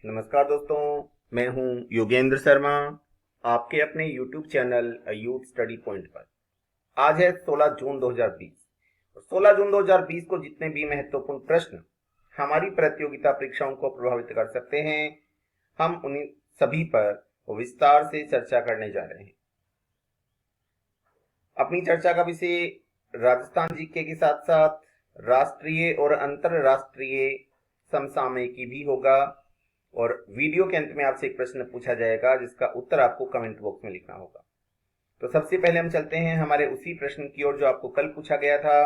नमस्कार दोस्तों, मैं हूं योगेंद्र शर्मा, आपके अपने YouTube channel youth study point पर। आज है 16 जून 2020 और 16 जून 2020 को जितने भी महत्वपूर्ण प्रश्न हमारी प्रतियोगिता परीक्षाओं को प्रभावित कर सकते हैं, हम उन्हीं सभी पर विस्तार से चर्चा करने जा रहे हैं। अपनी चर्चा का विषय राजस्थान जीके के साथ साथ राष्ट्रीय और अंतरराष्ट्रीय समसामयिकी भी होगा और वीडियो के अंत में आपसे एक प्रश्न पूछा जाएगा जिसका उत्तर आपको कमेंट बॉक्स में लिखना होगा। तो सबसे पहले हम चलते हैं हमारे उसी प्रश्न की ओर जो आपको कल पूछा गया था।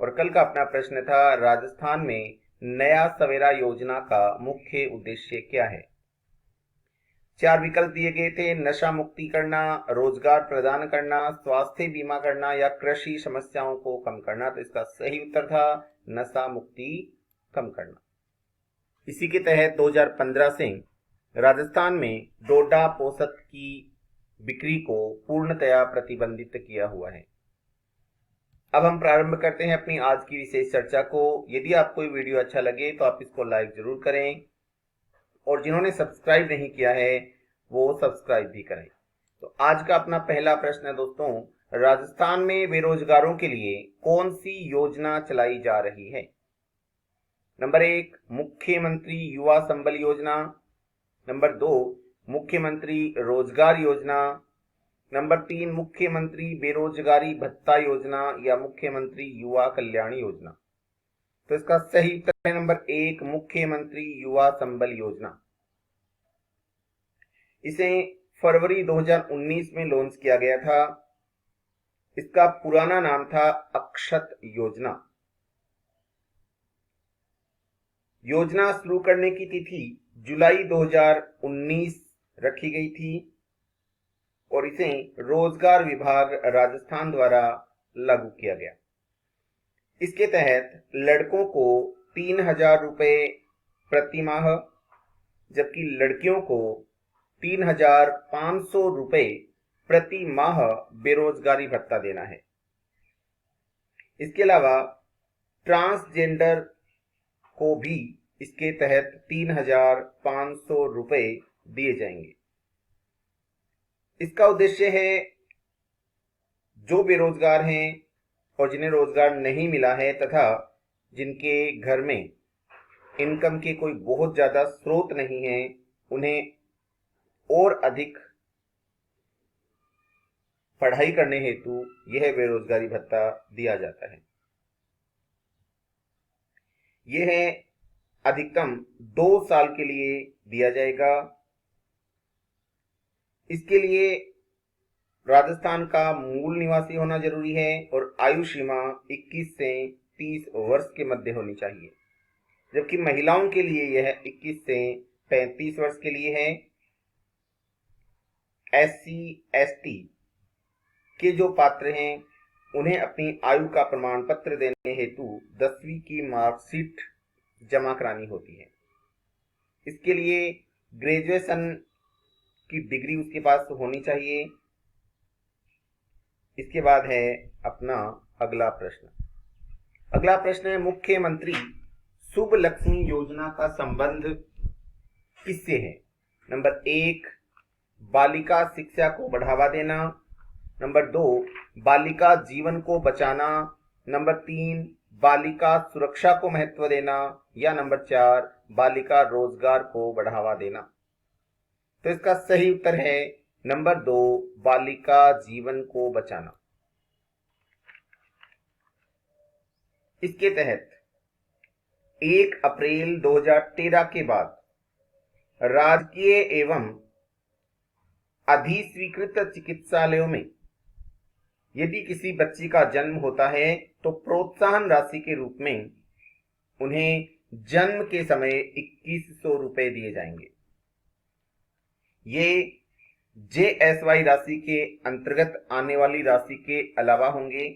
और कल का अपना प्रश्न था, राजस्थान में नया सवेरा योजना का मुख्य उद्देश्य क्या है। 4 विकल्प दिए गए थे, नशा मुक्ति करना, रोजगार प्रदान करना, स्वास्थ्य बीमा करना या कृषि समस्याओं को कम करना। तो इसका सही उत्तर था नशा मुक्ति कम करना। इसी के तहत 2015 से राजस्थान में डोडा पोस्त की बिक्री को पूर्णतया प्रतिबंधित किया हुआ है। अब हम प्रारंभ करते हैं अपनी आज की विशेष चर्चा को। यदि आपको ये वीडियो अच्छा लगे तो आप इसको लाइक जरूर करें और जिन्होंने सब्सक्राइब नहीं किया है वो सब्सक्राइब भी करें। तो आज का अपना पहला प्रश्न है दोस्तों, राजस्थान में बेरोजगारों के लिए कौन सी योजना चलाई जा रही है। नंबर 1 मुख्यमंत्री युवा संबल योजना, नंबर 2 मुख्यमंत्री रोजगार योजना, नंबर 3 मुख्यमंत्री बेरोजगारी भत्ता योजना या मुख्यमंत्री युवा कल्याण योजना। तो इसका सही उत्तर है नंबर 1 मुख्यमंत्री युवा संबल योजना। इसे फरवरी 2019 में लॉन्च किया गया था। इसका पुराना नाम था अक्षत योजना। योजना शुरू करने की तिथि जुलाई 2019 रखी गई थी और इसे रोजगार विभाग राजस्थान द्वारा लागू किया गया। इसके तहत लड़कों को 3,000 रुपये प्रति माह जबकि लड़कियों को 3,500 रुपये प्रति माह बेरोजगारी भत्ता देना है। इसके अलावा ट्रांसजेंडर को भी इसके तहत 3,500 रुपये दिए जाएंगे। इसका उद्देश्य है जो बेरोजगार हैं और जिन्हें रोजगार नहीं मिला है तथा जिनके घर में इनकम के कोई बहुत ज्यादा स्रोत नहीं है, उन्हें और अधिक पढ़ाई करने हेतु यह बेरोजगारी भत्ता दिया जाता है। यह अधिकतम 2 साल के लिए दिया जाएगा। इसके लिए राजस्थान का मूल निवासी होना जरूरी है और आयु सीमा 21 से 30 वर्ष के मध्य होनी चाहिए, जबकि महिलाओं के लिए यह 21 से 35 वर्ष के लिए है। SC ST के जो पात्र हैं उन्हें अपनी आयु का प्रमाण पत्र देने हेतु 10वीं की मार्कशीट जमा करानी होती है। इसके लिए ग्रेजुएशन की डिग्री उसके पास होनी चाहिए। इसके बाद है अपना अगला प्रश्न। अगला प्रश्न है, मुख्यमंत्री शुभ लक्ष्मी योजना का संबंध किससे है। नंबर 1 बालिका शिक्षा को बढ़ावा देना, नंबर 2 बालिका जीवन को बचाना, नंबर 3 बालिका सुरक्षा को महत्व देना या नंबर 4 बालिका रोजगार को बढ़ावा देना। तो इसका सही उत्तर है नंबर 2 बालिका जीवन को बचाना। इसके तहत 1 अप्रैल 2013 के बाद राजकीय एवं अधिस्वीकृत चिकित्सालयों में यदि किसी बच्ची का जन्म होता है तो प्रोत्साहन राशि के रूप में उन्हें जन्म के समय 2100 रुपए दिए जाएंगे। ये JSY राशि के अंतर्गत आने वाली राशि के अलावा होंगे।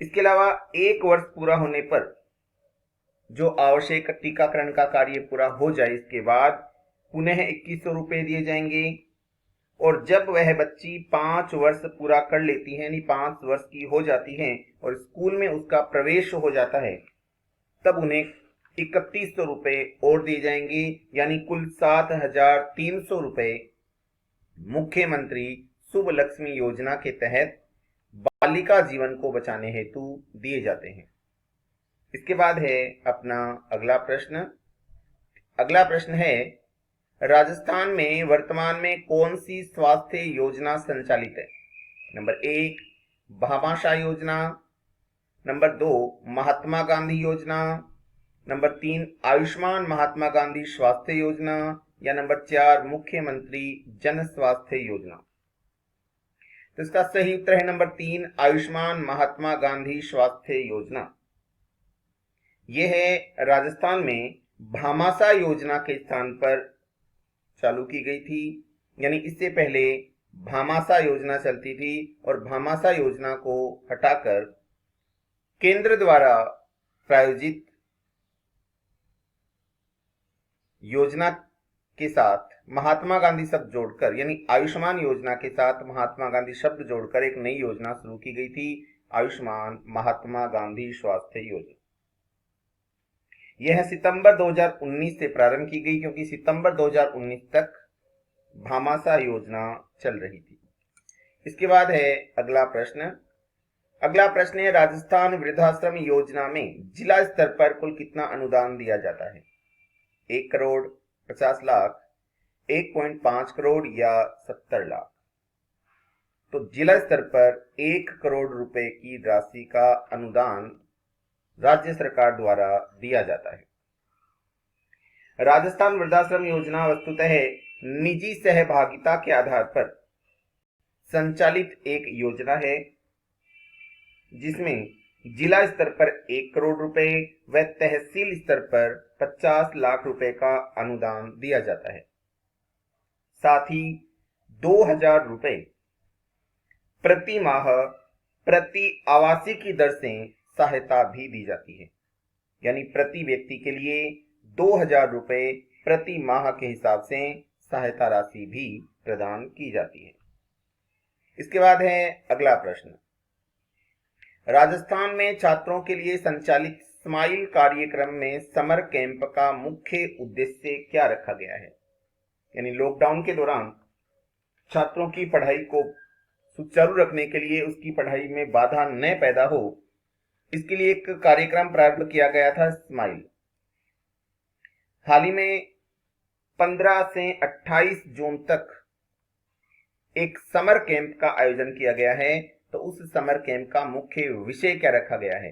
इसके अलावा 1 वर्ष पूरा होने पर जो आवश्यक टीकाकरण का कार्य पूरा हो जाए इसके बाद पुनः 2100 रुपए दिए जाएंगे और जब वह बच्ची 5 वर्ष पूरा कर लेती है, यानी 5 वर्ष की हो जाती है और स्कूल में उसका प्रवेश हो जाता है, तब उन्हें 3100 रुपए और दिए जाएंगे, यानी कुल 7300 रुपए मुख्यमंत्री शुभ लक्ष्मी योजना के तहत बालिका जीवन को बचाने हेतु दिए जाते हैं। इसके बाद है अपना अगला प्रश्न। अगला प्रश्न है, राजस्थान में वर्तमान में कौन सी स्वास्थ्य योजना संचालित है? नंबर 1 भामाशाह योजना, नंबर 2 महात्मा गांधी योजना, नंबर 3 आयुष्मान महात्मा गांधी स्वास्थ्य योजना, या नंबर 4 मुख्यमंत्री जन स्वास्थ्य योजना। तो इसका सही उत्तर है नंबर 3 आयुष्मान महात्मा गांधी स्वास्थ्य योजना। यह है राजस्थान में भामाशाह योजना के स्थान पर चालू की गई थी, यानी इससे पहले भामाशाह योजना चलती थी और भामाशाह योजना को हटाकर केंद्र द्वारा प्रायोजित योजना के साथ महात्मा गांधी शब्द जोड़कर, यानी आयुष्मान योजना के साथ महात्मा गांधी शब्द जोड़कर एक नई योजना शुरू की गई थी, आयुष्मान महात्मा गांधी स्वास्थ्य योजना। यह सितंबर 2019 से प्रारंभ की गई, क्योंकि सितंबर 2019 तक भामाशाह योजना चल रही थी। इसके बाद है अगला प्रश्न। अगला प्रश्न है, राजस्थान वृद्धाश्रम योजना में जिला स्तर पर कुल कितना अनुदान दिया जाता है? 1 करोड़, 50 लाख, 1.5 करोड़ या 70 लाख? तो जिला स्तर पर 1 करोड़ रुपए की राशि का अनुदान राज्य सरकार द्वारा दिया जाता है। राजस्थान वृद्धाश्रम योजना वस्तुतः निजी सहभागिता के आधार पर संचालित एक योजना है, जिसमें जिला स्तर पर 1 करोड़ रुपए व तहसील स्तर पर 50 लाख रुपए का अनुदान दिया जाता है। साथ ही 2000 रुपए प्रति माह प्रति आवासी की दर से सहायता भी दी जाती है, यानी प्रति व्यक्ति के लिए 2000 रुपए प्रति माह के हिसाब से सहायता राशि भी प्रदान की जाती है। इसके बाद है अगला प्रश्न। राजस्थान में छात्रों के लिए संचालित स्माइल कार्यक्रम में समर कैंप का मुख्य उद्देश्य क्या रखा गया है? यानी लॉकडाउन के दौरान छात्रों की पढ़ाई को सुचारू रखने के लिए, उसकी पढ़ाई में बाधा न पैदा हो, इसके लिए एक कार्यक्रम प्रारंभ किया गया था, स्माइल। हाल ही में 15 से 28 जून तक एक समर कैंप का आयोजन किया गया है। तो उस समर कैंप का मुख्य विषय क्या रखा गया है?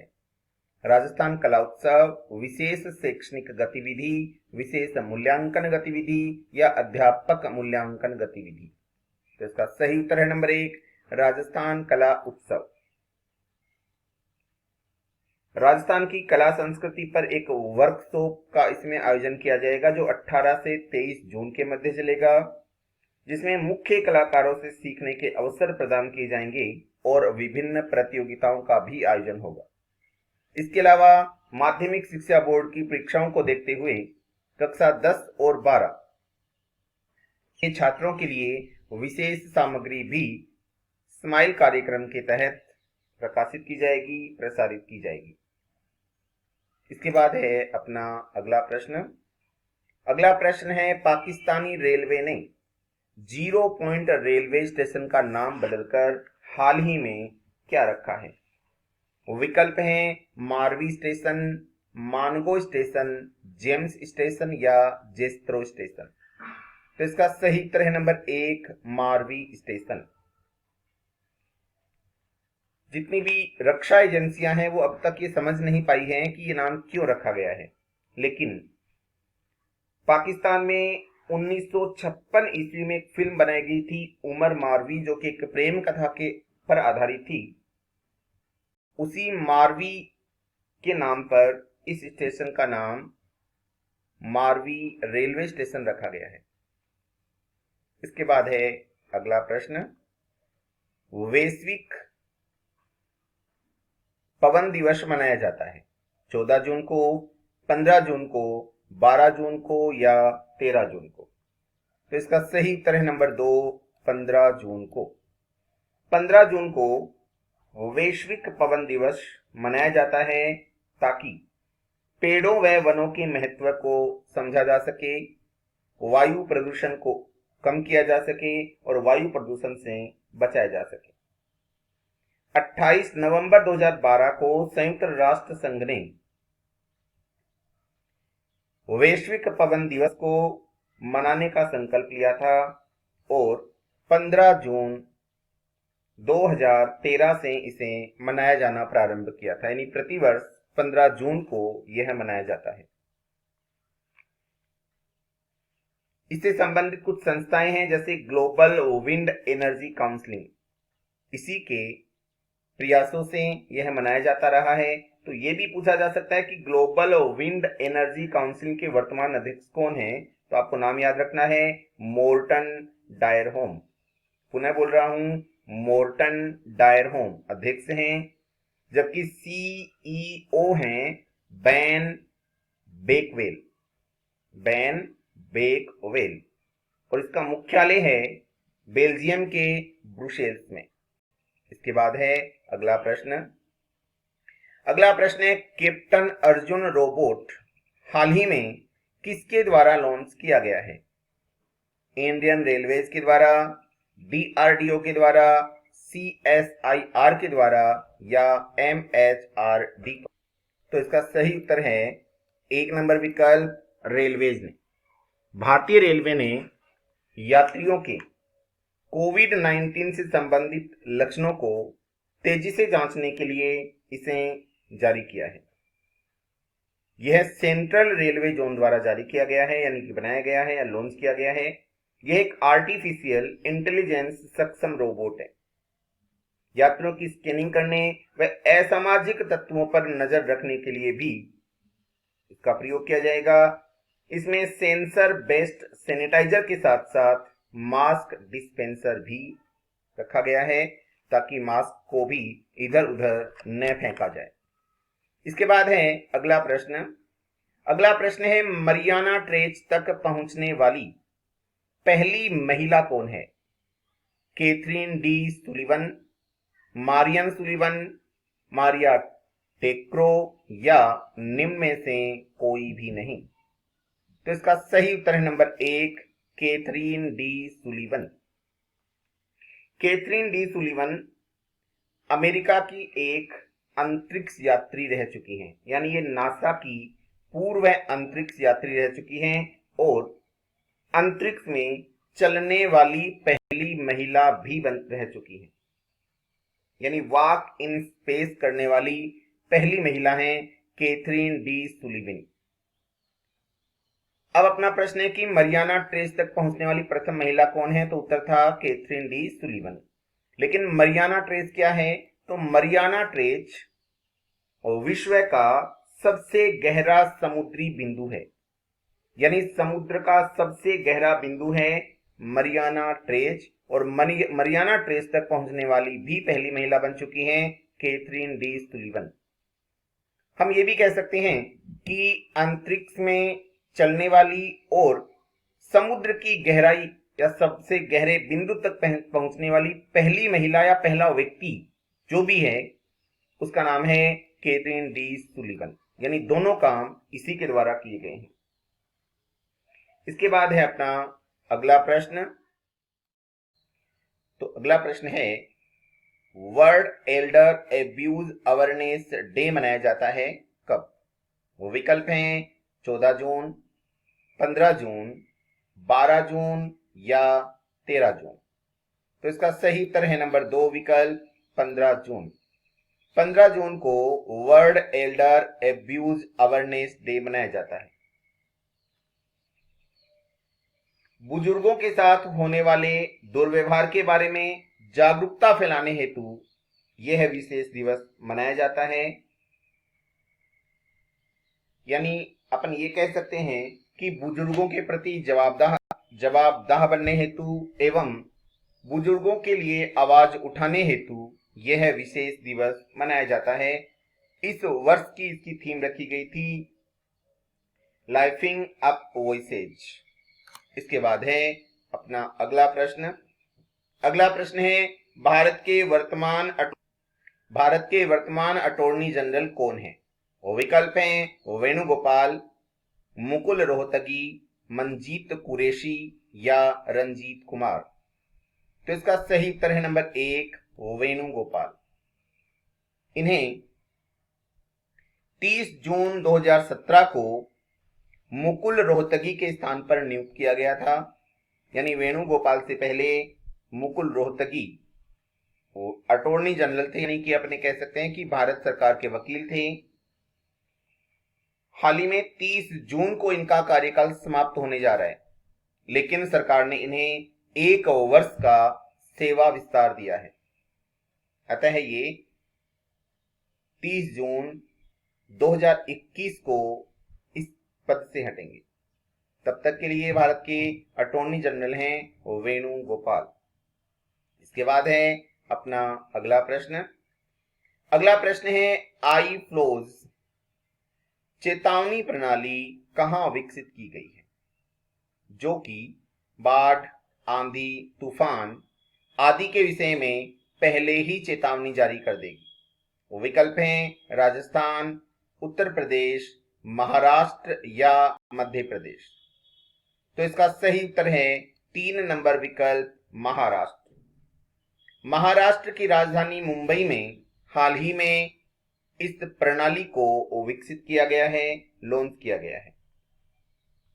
राजस्थान कला उत्सव, विशेष शैक्षणिक गतिविधि, विशेष मूल्यांकन गतिविधि या अध्यापक मूल्यांकन गतिविधि? तो इसका सही उत्तर है नंबर 1 राजस्थान कला उत्सव। राजस्थान की कला संस्कृति पर एक वर्कशॉप का इसमें आयोजन किया जाएगा, जो 18 से 23 जून के मध्य चलेगा, जिसमें मुख्य कलाकारों से सीखने के अवसर प्रदान किए जाएंगे और विभिन्न प्रतियोगिताओं का भी आयोजन होगा। इसके अलावा माध्यमिक शिक्षा बोर्ड की परीक्षाओं को देखते हुए कक्षा 10 और 12 के छात्रों के लिए विशेष सामग्री भी स्माइल कार्यक्रम के तहत प्रकाशित की जाएगी, प्रसारित की जाएगी। इसके बाद है अपना अगला प्रश्न। अगला प्रश्न है, पाकिस्तानी रेलवे ने 0 पॉइंट रेलवे स्टेशन का नाम बदलकर हाल ही में क्या रखा है? विकल्प हैं मारवी स्टेशन, मानगो स्टेशन, जेम्स स्टेशन या जेस्त्रो स्टेशन। तो इसका सही उत्तर है नंबर 1 मारवी स्टेशन। जितनी भी रक्षा एजेंसियां हैं वो अब तक ये समझ नहीं पाई हैं कि ये नाम क्यों रखा गया है, लेकिन पाकिस्तान में 1956 ईस्वी में एक फिल्म बनाई गई थी उमर मारवी, जो कि एक प्रेम कथा के पर आधारित थी। उसी मारवी के नाम पर इस स्टेशन का नाम मारवी रेलवे स्टेशन रखा गया है। इसके बाद है अगला प्रश्न। वैश्विक पवन दिवस मनाया जाता है 14 जून को, 15 जून को, 12 जून को या 13 जून को? तो इसका सही उत्तर है नंबर 2 15 जून को। 15 जून को वैश्विक पवन दिवस मनाया जाता है ताकि पेड़ों व वनों के महत्व को समझा जा सके, वायु प्रदूषण को कम किया जा सके और वायु प्रदूषण से बचाया जा सके। 28 नवंबर 2012 को संयुक्त राष्ट्र संघ ने वैश्विक पवन दिवस को मनाने का संकल्प लिया था और 15 जून 2013 से इसे मनाया जाना प्रारंभ किया था। यानी प्रतिवर्ष 15 जून को यह मनाया जाता है। इससे संबंधित कुछ संस्थाएं हैं जैसे ग्लोबल विंड एनर्जी काउंसिलिंग, इसी के प्रयासों से यह मनाया जाता रहा है। तो यह भी पूछा जा सकता है कि ग्लोबल विंड एनर्जी काउंसिल के वर्तमान अध्यक्ष कौन है, तो आपको नाम याद रखना है मोर्टन डायरहोम। पुनः बोल रहा हूं, मोर्टन डायरहोम अध्यक्ष हैं, जबकि सीईओ हैं बैन बेकवेल और इसका मुख्यालय है बेल्जियम के ब्रुसेल्स में। इसके बाद है अगला प्रश्न। अगला प्रश्न है कैप्टन अर्जुन रोबोट हाल ही में किसके द्वारा लॉन्च किया गया है? इंडियन रेलवेज के द्वारा, डीआरडीओ के द्वारा, सीएसआईआर के द्वारा या एमएचआरडी? तो इसका सही उत्तर है 1 नंबर विकल्प रेलवेज ने। भारतीय रेलवे ने यात्रियों के कोविड-19 से संबंधित लक्षणों को तेजी से जांचने के लिए इसे जारी किया है। यह सेंट्रल रेलवे जोन द्वारा जारी किया गया है, यानी कि बनाया गया है या लॉन्च किया गया है। यह एक आर्टिफिशियल इंटेलिजेंस सक्षम रोबोट है। यात्रियों की स्कैनिंग करने व असामाजिक तत्वों पर नजर रखने के लिए भी इसका प्रयोग किया जाएगा। इसमें सेंसर बेस्ड सैनिटाइजर के साथ साथ मास्क डिस्पेंसर भी रखा गया है ताकि मास्क को भी इधर उधर न फेंका जाए। इसके बाद है अगला प्रश्न। अगला प्रश्न है मरियाना ट्रेंच तक पहुंचने वाली पहली महिला कौन है? Kathryn D Sullivan, Marian Sullivan, Maria टेक्रो या निम्न में से कोई भी नहीं? तो इसका सही उत्तर है number 1 Kathryn D Sullivan. Kathryn D Sullivan America की एक अंतरिक्ष यात्री रह चुकी हैं, यानी ये नासा की पूर्व अंतरिक्ष यात्री रह चुकी हैं और अंतरिक्ष में चलने वाली पहली महिला भी रह चुकी हैं, यानी वॉक इन स्पेस करने वाली पहली महिला हैं कैथरीन डी सुलिवन। अब अपना प्रश्न है कि मरियाना ट्रेंच तक पहुंचने वाली प्रथम महिला कौन है? तो उत्तर था कैथरीन डी सुलिवन। लेकिन मरियाना ट्रेंच क्या है? तो मरियाना ट्रेंच विश्व का सबसे गहरा समुद्री बिंदु है, यानी समुद्र का सबसे गहरा बिंदु है मरियाना ट्रेंच और मरियाना ट्रेंच तक पहुंचने वाली भी पहली महिला बन चुकी हैं कैथरीन डी सुलिवन। हम ये भी कह सकते हैं कि अंतरिक्ष में चलने वाली और समुद्र की गहराई या सबसे गहरे बिंदु तक पहुंचने वाली पहली महिला या पहला व्यक्ति जो भी है उसका नाम है कैथरीन डी सुलिवन, यानी दोनों काम इसी के द्वारा किए गए हैं। इसके बाद है अपना अगला प्रश्न। तो अगला प्रश्न है world Elder abuse awareness day मनाया जाता है कब? वो विकल्प हैं 14 जून, 15 जून, 12 जून या 13 जून। तो इसका सही उत्तर है नंबर 2 विकल्प 15 जून। 15 जून को world Elder abuse awareness day मनाया जाता है। बुजुर्गों के साथ होने वाले दुर्व्यवहार के बारे में जागरूकता फैलाने हेतु यह विशेष दिवस मनाया जाता है, यानी अपन ये कह सकते हैं कि बुजुर्गों के प्रति जवाबदाह बनने हेतु एवं बुजुर्गों के लिए आवाज उठाने हेतु यह विशेष दिवस मनाया जाता है। इस वर्ष की इसकी थीम रखी गई थी लाइफिंग अप वॉइसेज। इसके बाद है अपना अगला प्रश्न। अगला प्रश्न है भारत के वर्तमान अटॉर्नी जनरल कौन है? वो विकल्प हैं वेणुगोपाल, मुकुल रोहतगी, मंजीत कुरैशी या रंजीत कुमार। तो इसका सही उत्तर है नंबर 1 वेणुगोपाल। इन्हें 30 जून 2017 को मुकुल रोहतगी के स्थान पर नियुक्त किया गया था। यानी वेणुगोपाल से पहले मुकुल रोहतगी वो अटॉर्नी जनरल थे, यानी कि अपने कह सकते हैं कि भारत सरकार के वकील थे। हाल ही में 30 जून को इनका कार्यकाल समाप्त होने जा रहा है, लेकिन सरकार ने इन्हें 1 वर्ष का सेवा विस्तार दिया है। अतः ये 30 जून 2021 को इस पद से हटेंगे। तब तक के लिए भारत के अटॉर्नी जनरल हैं वेणुगोपाल। इसके बाद है अपना अगला प्रश्न। अगला प्रश्न है आई फ्लोज चेतावनी प्रणाली कहां विकसित की गई है, जो कि बाढ़, आंधी, तूफान आदि के विषय में पहले ही चेतावनी जारी कर देगी। वो विकल्प हैं राजस्थान, उत्तर प्रदेश, महाराष्ट्र या मध्य प्रदेश। तो इसका सही उत्तर है 3 नंबर विकल्प महाराष्ट्र। महाराष्ट्र की राजधानी मुंबई में हाल ही में इस प्रणाली को विकसित किया गया है, लॉन्च किया गया है।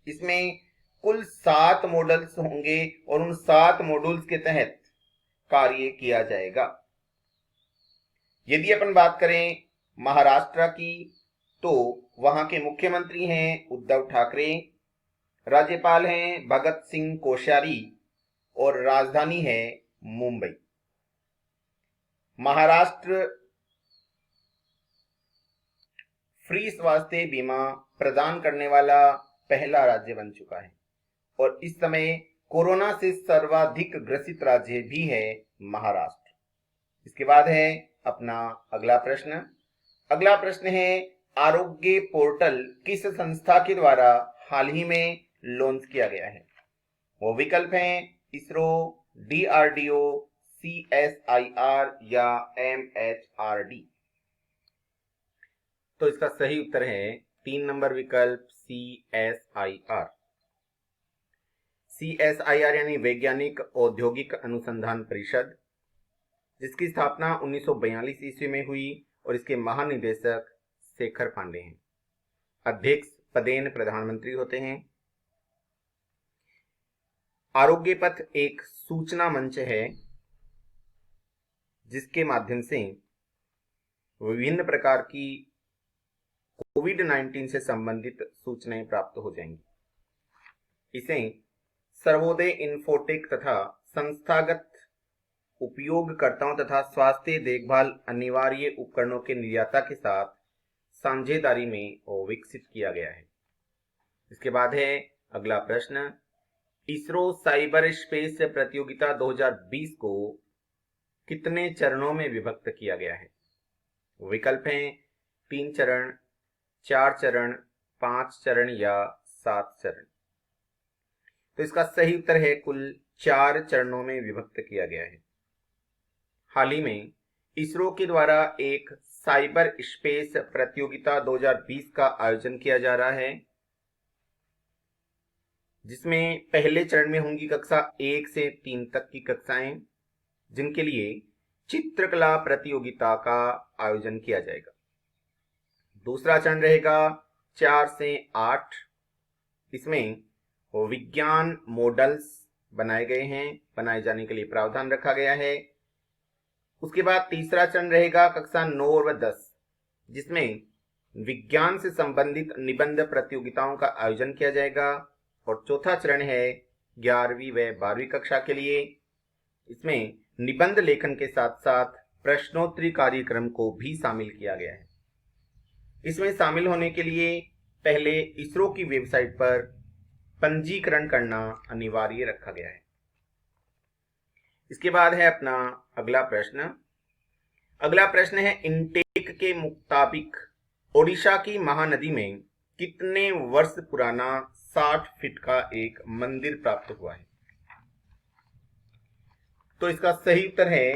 इसमें कुल 7 मॉडल्स होंगे और उन 7 मॉड्यूल्स के तहत कार्य किया जाएगा। यदि अपन बात करें महाराष्ट्र की, तो वहां के मुख्यमंत्री हैं उद्धव ठाकरे, राज्यपाल हैं भगत सिंह कोश्यारी और राजधानी है मुंबई। महाराष्ट्र फ्री स्वास्थ्य बीमा प्रदान करने वाला पहला राज्य बन चुका है और इस समय कोरोना से सर्वाधिक ग्रसित राज्य भी है महाराष्ट्र। इसके बाद है अपना अगला प्रश्न। अगला प्रश्न है आरोग्य पोर्टल किस संस्था के द्वारा हाल ही में लॉन्च किया गया है। वो विकल्प हैं इसरो, DRDO, CSIR या MHRD। तो इसका सही उत्तर है 3 नंबर विकल्प CSIR। CSIR यानी वैज्ञानिक औद्योगिक अनुसंधान परिषद, जिसकी स्थापना 1942 ईस्वी में हुई और इसके महानिदेशक शेखर पांडे हैं। अध्यक्ष पदेन प्रधानमंत्री होते हैं। आरोग्य पथ एक सूचना मंच है जिसके माध्यम से विभिन्न प्रकार की कोविड-19 से संबंधित सूचनाएं प्राप्त हो जाएंगी। इसे सर्वोदय इन्फोटेक तथा संस्थागत उपयोगकर्ताओं तथा स्वास्थ्य देखभाल अनिवार्य उपकरणों के निर्माता के साथ साझेदारी में विकसित किया गया है। इसके बाद है अगला प्रश्न। इसरो साइबर स्पेस प्रतियोगिता 2020 को कितने चरणों में विभक्त किया गया है। विकल्प हैं 3 चरण, 4 चरण, 5 चरण या 7 चरण। तो इसका सही उत्तर है कुल 4 चरणों में विभक्त किया गया है। हाल ही में इसरो के द्वारा एक साइबर स्पेस प्रतियोगिता 2020 का आयोजन किया जा रहा है, जिसमें पहले चरण में होंगी कक्षा 1 से 3 तक की कक्षाएं, जिनके लिए चित्रकला प्रतियोगिता का आयोजन किया जाएगा। दूसरा चरण रहेगा 4 से 8। इसमें विज्ञान मॉडल्स बनाए गए हैं, बनाए जाने के लिए प्रावधान रखा गया है। उसके बाद तीसरा चरण रहेगा कक्षा 9 और 10, जिसमें विज्ञान से संबंधित निबंध प्रतियोगिताओं का आयोजन किया जाएगा। और चौथा चरण है 11वीं व 12वीं कक्षा के लिए। इसमें निबंध लेखन के साथ साथ प्रश्नोत्तरी कार्यक्रम को भी शामिल किया गया है। इसमें शामिल होने के लिए पहले इसरो की वेबसाइट पर पंजीकरण करना अनिवार्य रखा गया है। इसके बाद है अपना अगला प्रश्न। अगला प्रश्न है इनटेक के मुताबिक ओडिशा की महानदी में कितने वर्ष पुराना 60 फीट का एक मंदिर प्राप्त हुआ है। तो इसका सही उत्तर है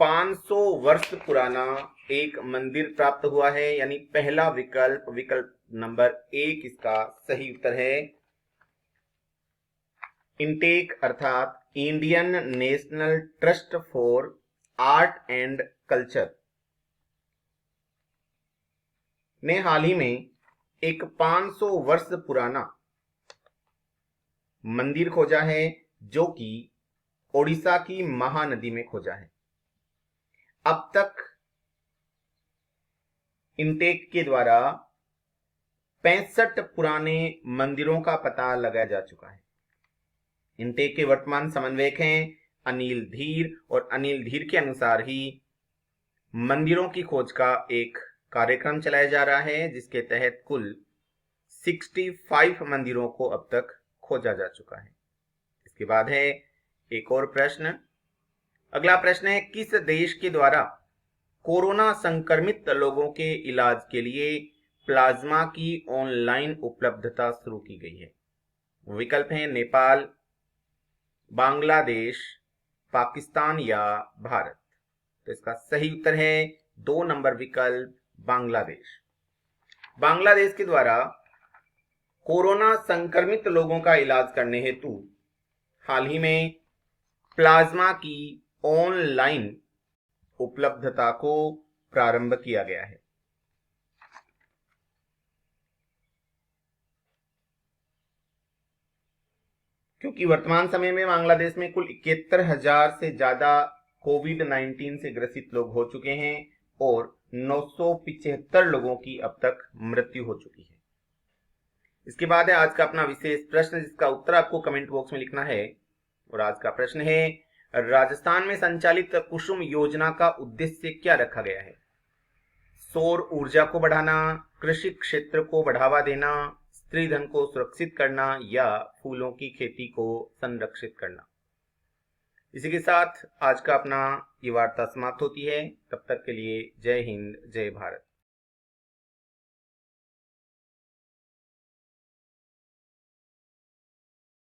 500 वर्ष पुराना एक मंदिर प्राप्त हुआ है, यानी पहला विकल्प, विकल्प नंबर 1 इसका सही उत्तर है। इंटेक अर्थात Indian national trust for art and culture ने हाल ही में एक 500 वर्ष पुराना मंदिर खोजा है, जो कि ओडिशा की महानदी में खोजा है। अब तक इंटेक के द्वारा 65 पुराने मंदिरों का पता लगाया जा चुका है। इंटेक के वर्तमान समन्वयक हैं अनिल धीर, और अनिल धीर के अनुसार ही मंदिरों की खोज का एक कार्यक्रम चलाया जा रहा है, जिसके तहत कुल 65 मंदिरों को अब तक खोजा जा चुका है। इसके बाद है एक और प्रश्न। अगला प्रश्न है, किस देश के द्वारा कोरोना संक्रमित लोगों के इलाज के लिए प्लाज्मा की ऑनलाइन उपलब्धता शुरू की गई है? विकल्प हैं नेपाल, बांग्लादेश, पाकिस्तान या भारत। तो इसका सही उत्तर है 2 नंबर विकल्प, बांग्लादेश। बांग्लादेश के द्वारा कोरोना संक्रमित लोगों का इलाज करने हेतु हाल ही में प्लाज्मा की ऑनलाइन उपलब्धता को प्रारंभ किया गया है। क्योंकि वर्तमान समय में बांग्लादेश में कुल 71,000 से ज्यादा कोविड-19 से ग्रसित लोग हो चुके हैं और 975 लोगों की अब तक मृत्यु हो चुकी है। इसके बाद है आज का अपना विशेष प्रश्न, जिसका उत्तर आपको कमेंट बॉक्स में लिखना है। और आज का प्रश्न है, राजस्थान में संचालित कुसुम योजना का उद्देश्य क्या रखा गया है? सौर ऊर्जा को बढ़ाना, कृषि क्षेत्र को बढ़ावा देना, स्त्री धन को सुरक्षित करना या फूलों की खेती को संरक्षित करना। इसी के साथ आज का अपना ये वार्ता समाप्त होती है। तब तक के लिए जय हिंद, जय भारत।